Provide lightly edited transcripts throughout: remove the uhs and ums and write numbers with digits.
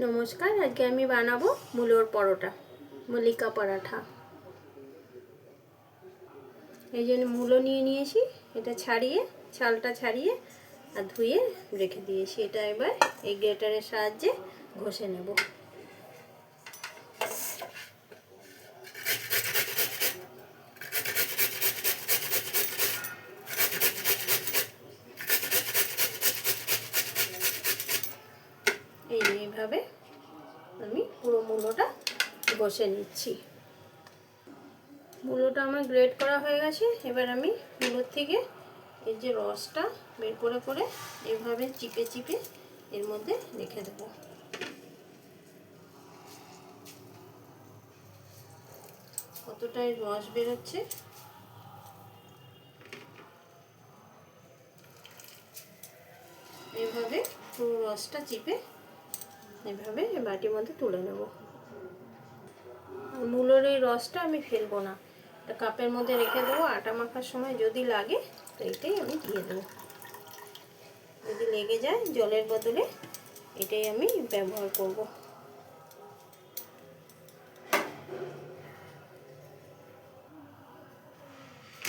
নমস্কার, আজকে আমি বানাবো মূলোর পরোটা, মল্লিকা পরাঠা। এই জন্য মূলো নিয়ে নিয়েছি, এটা ছাড়িয়ে ছালটা ছাড়িয়ে আর ধুয়ে রেখে দিয়েছি। এটা এবার এই গ্রেটারের সাহায্যে ঘষে নেব। এইভাবে আমি পুরো মূলোটা ঘষে নিচ্ছি। মূলোটা আমার গ্রেট করা হয়ে গেছে। এবার আমি মূলোর থেকে এই যে রসটা বের করে করে এভাবে চিপে চিপে এর মধ্যে রেখে দেবো। কতটাই রস বেরোচ্ছে, এইভাবে পুরো রসটা চিপে এভাবে বাটির মধ্যে তুলে নেব। মূলোর এই রসটা আমি ফেলবো না, একটা কাপের মধ্যে রেখে দেবো। আটা মাখার সময় যদি লাগে তো এটাই আমি দিয়ে দেবো। যদি লেগে যায় জলের বদলে এটাই আমি ব্যবহার করব।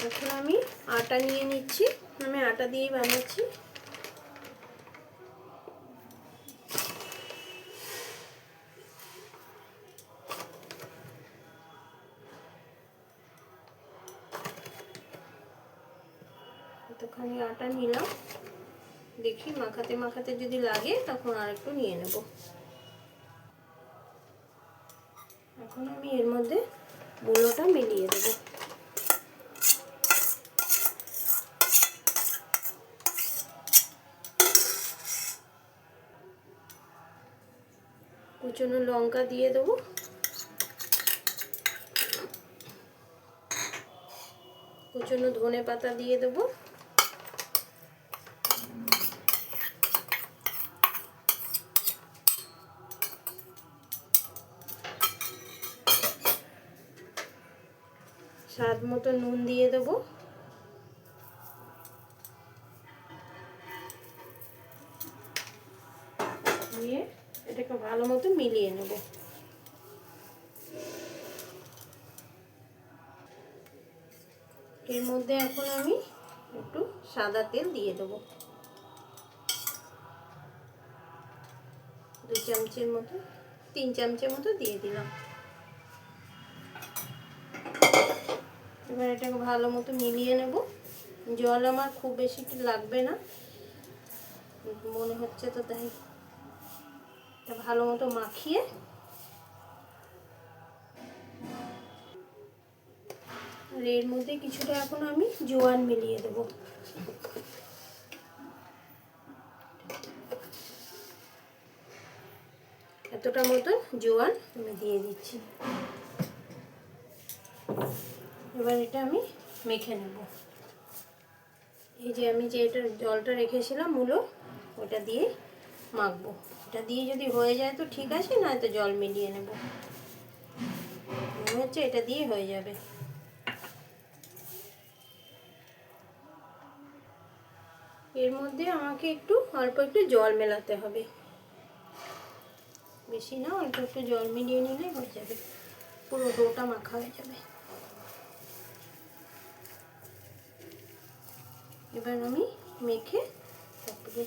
এখন আমি আটা নিয়ে নিচ্ছি, আমি আটা দিয়েই বানাচ্ছি। এতখানি আটা নিলাম, দেখি মাখাতে মাখাতে যদি লাগে তখন আর একটু নিয়ে নেব। এখন আমি এর মধ্যে মূলোটা মিলিয়ে দেব। কুচনো লঙ্কা দিয়ে দেবো, কুচনো ধনে পাতা দিয়ে দেবো, স্বাদ মতো নুন দিয়ে দেবো, দিয়ে এটাকে ভালো মতো মিলিয়ে নেব। এর মধ্যে এখন আমি একটু সাদা তেল দিয়ে দেবো, 2 চামচের মতো, 3 চামচের মতো দিয়ে দিলাম। এবার এটাকে ভালো মতো মিলিয়ে নেব। জল আমার খুব বেশি লাগবে না মনে হচ্ছে, তো তাই এটা ভালো মতো মাখিয়ে আর এর মধ্যে কিছুটা এখন আমি জোয়ান মিলিয়ে দেব। এতটা মতন জোয়ান আমি দিয়ে দিচ্ছি। এবার এটা আমি মেখে নেব। এই যে আমি যে এটা জলটা রেখেছিলাম মূলো, ওটা দিয়ে মাখবো। এটা দিয়ে যদি হয়ে যায় তো ঠিক আছে, না তো জল মিলিয়ে নেব। মনে হচ্ছে এটা দিয়ে হয়ে যাবে। এর মধ্যে আমাকে অল্প একটু জল মেলাতে হবে, বেশি না, অল্প একটু জল মিলিয়ে নিলে হয়ে যাবে, পুরো ডোটা মাখা হয়ে যাবে। এবার আমি মেখে তারপরে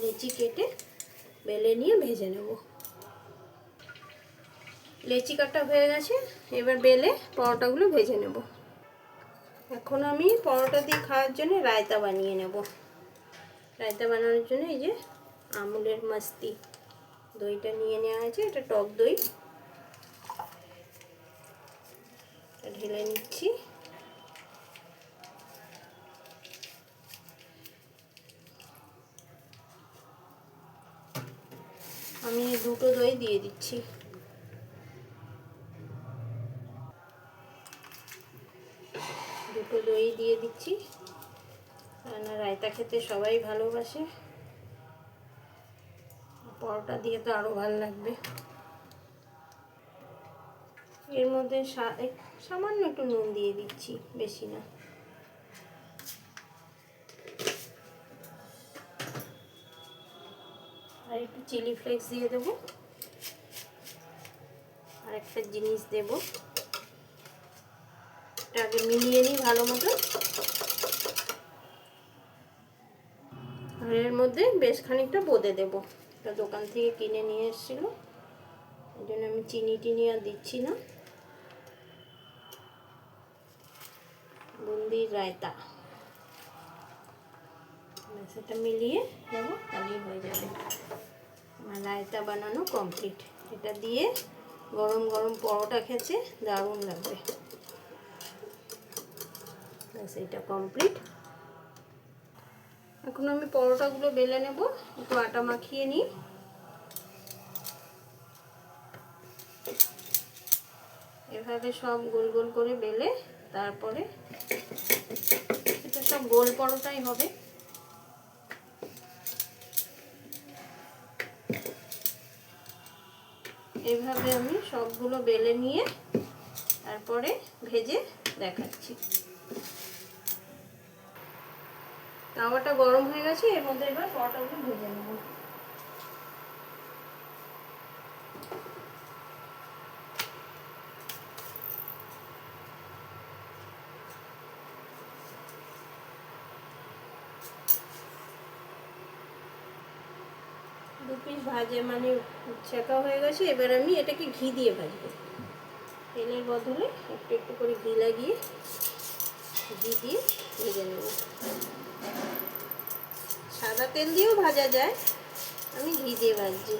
লেচি কেটে বেলে নিয়ে ভেজে নেব। লেচি কাটা হয়ে গেছে, এবার বেলে পরোটাগুলো ভেজে নেব। এখন আমি পরোটা দিয়ে খাওয়ার জন্য রায়তা বানিয়ে নেব। রায়তা বানানোর জন্য এই যে আমুলের মাস্তি দইটা নিয়ে নেওয়া হয়েছে, এটা টক দই, ঢেলে নিচ্ছি। আমি 2টো দই দিয়ে দিচ্ছি। দুটো দই দিয়ে দিচ্ছি, কেননা রায়তা খেতে সবাই ভালোবাসে, পরোটা দিয়ে তো আরও ভালো লাগবে। এর মধ্যে সামান্য একটু নুন দিয়ে দিচ্ছি, বেশি না। আর একটু চিলি ফ্লেক্স দিয়ে দেবো। আর একটা জিনিস দেব, এটা আগে মিলিয়ে নিই ভালো মতো। আর এর মধ্যে বেশ খানিকটা বোঁদে দেবো, এটা দোকান থেকে কিনে নিয়ে এসেছিলো, এই জন্য আমি চিনি টিনি আর দিচ্ছি না। বুন্দির রায়তা, সেটা মিলিয়ে দেবো, তাহলেই হয়ে যাবে আমার রায়তা বানানো কমপ্লিট। এটা দিয়ে গরম গরম পরোটা খেতে দারুণ লাগবে। ব্যাস এটা কমপ্লিট। এখন আমি পরোটাগুলো বেলে নেব, একটু আটা মাখিয়ে নিই। এভাবে সব গোল গোল করে বেলে তারপরে এটা সব গোল পরোটাই হবে। এইভাবে আমি সবগুলো বেলে নিয়ে তারপরে ভেজে দেখাচ্ছি। তাওয়াটা গরম হয়ে গেছে, এর মধ্যে এবার পরোটাগুলো ভেজে নেব। দু পিস ভাজে মানে ছেঁকা হয়ে গেছে, এবার আমি এটাকে ঘি দিয়ে ভাজবো। তেলের বদলে একটু একটু করে ঘি লাগিয়ে ঘি দিয়ে ভেজে নেব। সাদা তেল দিয়েও ভাজা যায়, আমি ঘি দিয়ে ভাজছি।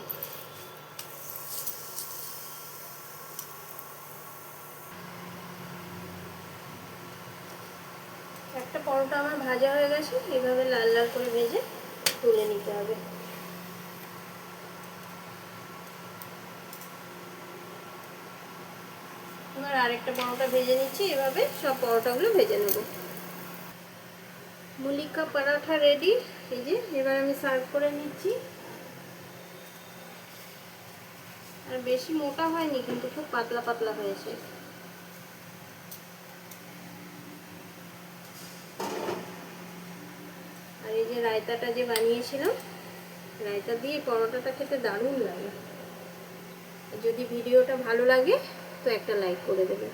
একটা পরোটা আমার ভাজা হয়ে গেছে, এইভাবে লাল লাল করে ভেজে তুলে নিতে হবে। এবার আরেকটা পরোটা ভেজে নিচ্ছি, এভাবে সব পরোটাগুলো ভেজে নেব। মুলি কা পরাঠা রেডি। এই যে এবার আমি সার্ভ করে নিচ্ছি। আর বেশি মোটা হয়নি, কিন্তু খুব পাতলা পাতলা হয়েছে। আর এই যে রায়তাটা যে বানিয়েছিলাম, রায়তা দিয়ে পরোটাটা খেতে দারুণ লাগে। যদি ভিডিওটা ভালো লাগে তো একটা লাইক করে দেবেন।